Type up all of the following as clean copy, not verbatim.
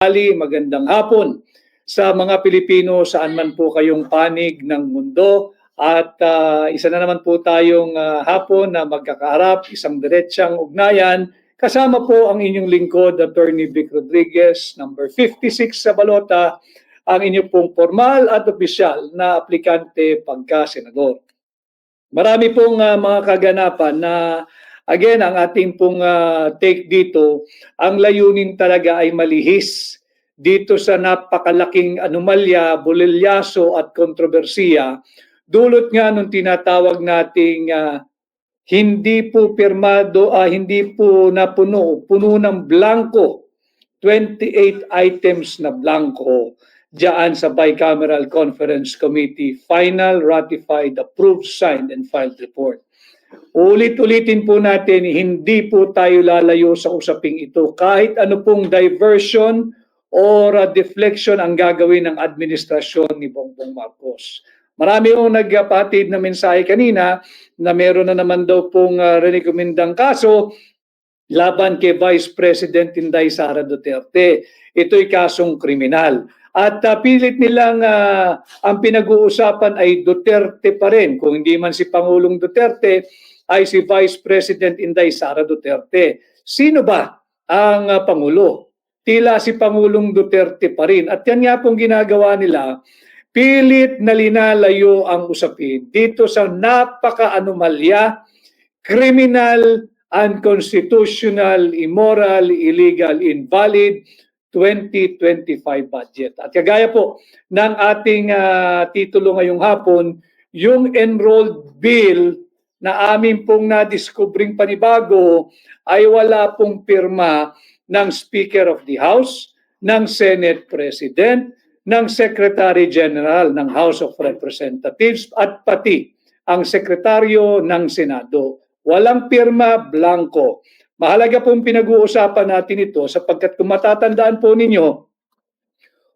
Magandang hapon sa mga Pilipino saan man po kayong panig ng mundo at isa na naman po tayong hapon na magkakaharap, isang diretsang ugnayan. Kasama po ang inyong lingkod, Attorney Vic Rodriguez, number 56 sa balota, ang inyong pong formal at opisyal na aplikante pagka-senador. Marami pong mga kaganapan na again, ang ating pong take dito, ang layunin talaga ay malihis dito sa napakalaking anomalya, bulilyaso at kontrobersiya. Dulot nga nung tinatawag nating hindi po pirmado, hindi po napuno, puno ng blanco, 28 items na blanco diyan sa Bicameral Conference Committee, final, ratified, approved, signed, and filed report. Ulit-ulitin po natin, hindi po tayo lalayo sa usaping ito. Kahit ano pong diversion or deflection ang gagawin ng administrasyon ni Bongbong Marcos. Marami pong nagpatid na mensahe kanina na meron na naman daw pong rekomendang kaso laban kay Vice President Inday Sara Duterte. Ito'y kasong kriminal. At pilit nilang ang pinag-uusapan ay Duterte pa rin. Kung hindi man si Pangulong Duterte, ay si Vice President Inday Sara Duterte. Sino ba ang Pangulo? Tila si Pangulong Duterte pa rin. At yan nga pong ginagawa nila, pilit na linalayo ang usapin dito sa napaka-anomalya, criminal, unconstitutional, immoral, illegal, invalid, 2025 budget. At kagaya po ng ating titulo ngayong hapon, yung enrolled bill na amin pong na-discovering panibago ay wala pong pirma ng Speaker of the House, ng Senate President, ng Secretary General ng House of Representatives at pati ang Sekretaryo ng Senado. Walang pirma, blanco. Mahalaga pong pinag-uusapan natin ito sapagkat kung matatandaan po ninyo,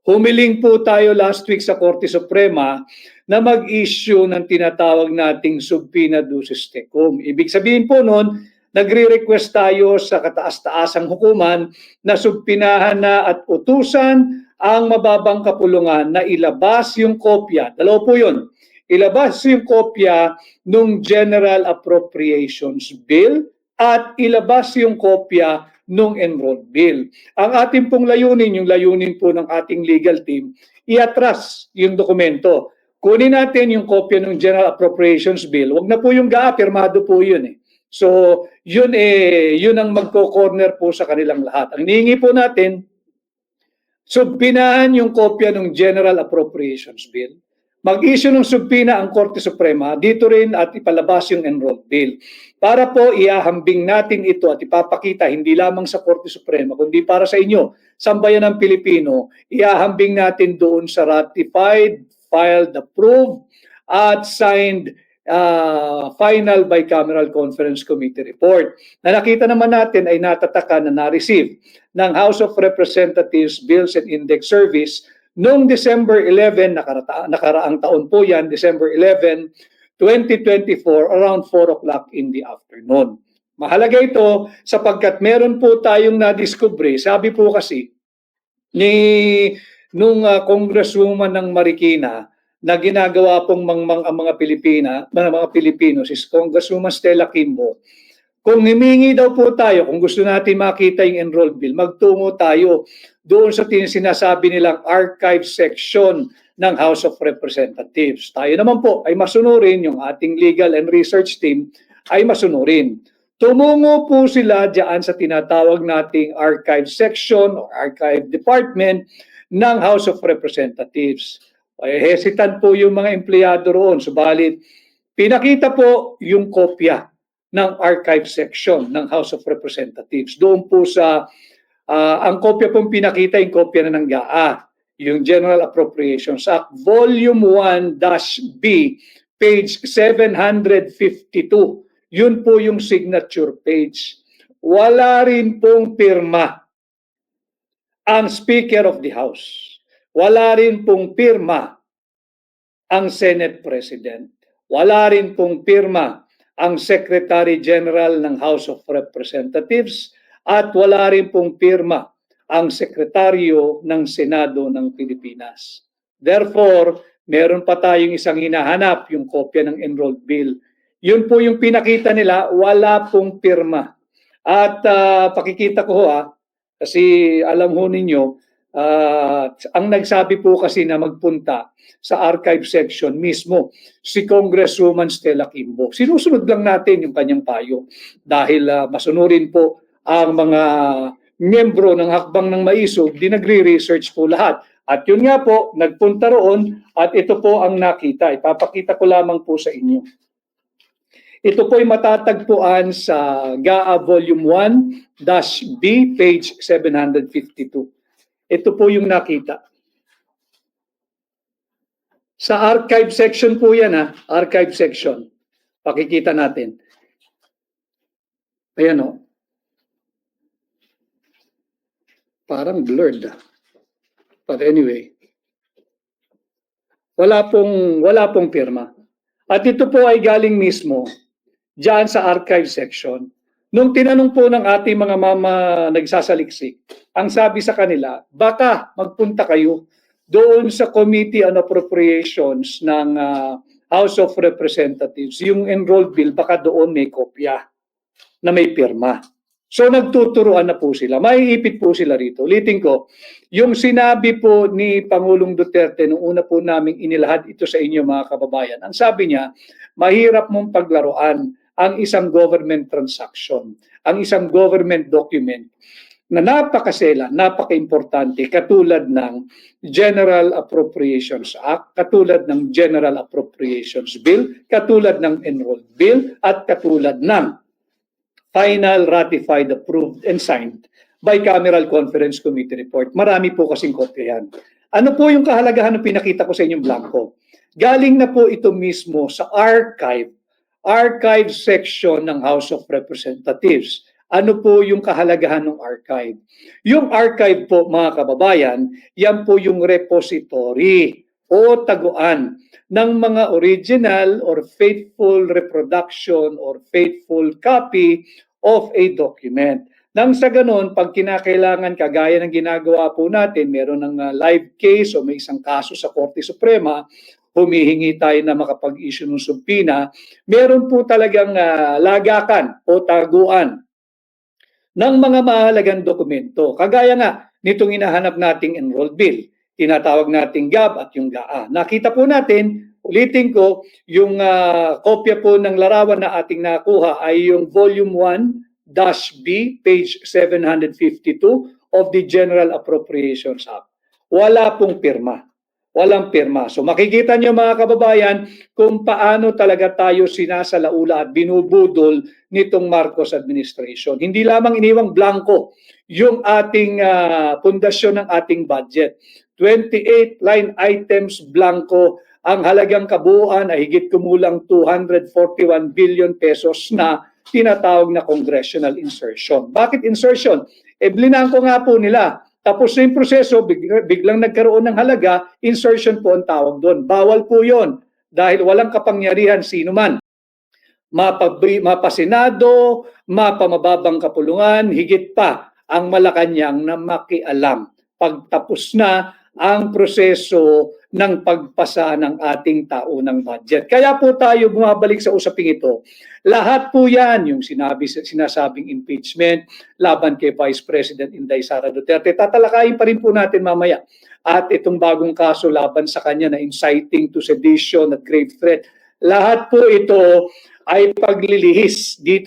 humiling po tayo last week sa Korte Suprema na mag-issue ng tinatawag nating subpoena ducis tecum. Ibig sabihin po noon, nagre-request tayo sa kataas-taasang hukuman na subpinahan na at utusan ang mababang kapulungan na ilabas yung kopya. Dalawa po yun. Ilabas yung kopya ng General Appropriations Bill at ilabas yung kopya ng enrolled bill. Ang ating pong layunin, yung layunin po ng ating legal team, iatras yung dokumento. Kunin natin yung kopya ng General Appropriations Bill. Wag na po yung pirmado po yun eh. So, yun ang magko-corner po sa kanilang lahat. Ang hinihingi po natin, subpinahan yung kopya ng General Appropriations Bill. Mag-issue ng subpoena ang Korte Suprema dito rin at ipalabas yung enrolled bill. Para po iahambing natin ito at ipapakita hindi lamang sa Korte Suprema kundi para sa inyo, sambayan ng Pilipino, iahambing natin doon sa ratified, filed, approved at signed final Bicameral Conference Committee report. Na nakita naman natin ay natatakan na na-receive ng House of Representatives Bills and Index Service noong December 11, nakaraang taon po yan, December 11, 2024, around 4 o'clock in the afternoon. Mahalaga ito sapagkat meron po tayong na-discover. Sabi po kasi nung Congresswoman ng Marikina na ginagawa pong ang mga Pilipino, si Congresswoman Stella Kimbo, kung himingi daw po tayo, kung gusto natin makita yung enrolled bill, magtungo tayo doon sa sinasabi nilang archive section ng House of Representatives. Tayo naman po ay masunurin, yung ating legal and research team ay masunurin. Tumungo po sila diyan sa tinatawag nating archive section o archive department ng House of Representatives. Ay hesitant po yung mga empleyado roon, subalit pinakita po yung kopya ng archive section ng House of Representatives. Doon po sa, ang kopya pong pinakita, yung kopya na ng GAA, yung General Appropriations Act, Volume 1-B, page 752. Yun po yung signature page. Wala rin pong pirma ang Speaker of the House. Wala rin pong pirma ang Senate President. Wala rin pong pirma ang Secretary General ng House of Representatives at wala rin pong pirma ang sekretaryo ng Senado ng Pilipinas. Therefore, meron pa tayong isang hinahanap, yung kopya ng enrolled bill. Yun po yung pinakita nila, wala pong pirma. At pakikita ko kasi alam ho ninyo, ang nagsabi po kasi na magpunta sa archive section mismo si Congresswoman Stella Kimbo. Sinusunod lang natin yung kanyang payo dahil masunurin po ang mga miyembro ng Hakbang ng Maisog, di nagre-research po lahat. At yun nga po, nagpunta roon at ito po ang nakita. Ipapakita ko lamang po sa inyo. Ito po ay matatagpuan sa GAA Volume 1-B, page 752. Ito po yung nakita. Sa archive section po yan, archive section. Pakikita natin. Ayan o. Parang blurred. But anyway, wala pong pirma. At ito po ay galing mismo diyan sa archive section. Nung tinanong po ng ating mga mama nagsasaliksik, ang sabi sa kanila, baka magpunta kayo doon sa Committee on Appropriations ng House of Representatives. Yung enrolled bill, baka doon may kopya na may pirma. So nagtuturuan na po sila. Maiipit po sila rito. Ulitin ko, yung sinabi po ni Pangulong Duterte nung una po naming inilahad ito sa inyo mga kababayan. Ang sabi niya, mahirap mong paglaruan ang isang government transaction, ang isang government document na napakasela, napaka-importante katulad ng General Appropriations Act, katulad ng General Appropriations Bill, katulad ng Enrolled Bill, at katulad ng Final Ratified, Approved, and Signed Bicameral Conference Committee Report. Marami po kasing kopya yan. Ano po yung kahalagahan ng pinakita ko sa inyong blanco? Galing na po ito mismo sa archive section ng House of Representatives. Ano po yung kahalagahan ng archive? Yung archive po, mga kababayan, yan po yung repository o taguan ng mga original or faithful reproduction or faithful copy of a document. Nang sa ganon, pag kinakailangan, kagaya ng ginagawa po natin, meron ng live case o may isang kaso sa Korte Suprema, humihingi tayo na makapag-issue ng subpoena, meron po talagang lagakan o taguan ng mga mahalagang dokumento. Kagaya nga nitong hinahanap nating enrolled bill, tinatawag nating GAB at yung GAA. Nakita po natin, ulitin ko, yung kopya po ng larawan na ating nakuha ay yung Volume 1-B, page 752 of the General Appropriations Act. Wala pong pirma. Walang pirma. So makikita niyo mga kababayan kung paano talaga tayo sinasalaula at binubudol nitong Marcos administration. Hindi lamang iniwang blanco yung ating pundasyon ng ating budget. 28 line items blanco, ang halagang kabuuan ay higit kumulang 241 billion pesos na tinatawag na congressional insertion. Bakit insertion? Blinangko nga po nila. Tapos na yung proseso, biglang nagkaroon ng halaga, insertion po ang tawag doon. Bawal po yon dahil walang kapangyarihan sino man. Mapasenado, mapamababang kapulungan, higit pa ang Malacanang na makialam. Pagtapos na ang proseso ng pagpasa ng ating taunang budget. Kaya po tayo bumabalik sa usaping ito. Lahat po yan, yung sinasabing impeachment laban kay Vice President Inday Sara Duterte, tatalakayin pa rin po natin mamaya. At itong bagong kaso laban sa kanya na inciting to sedition at grave threat. Lahat po ito ay paglilihis dito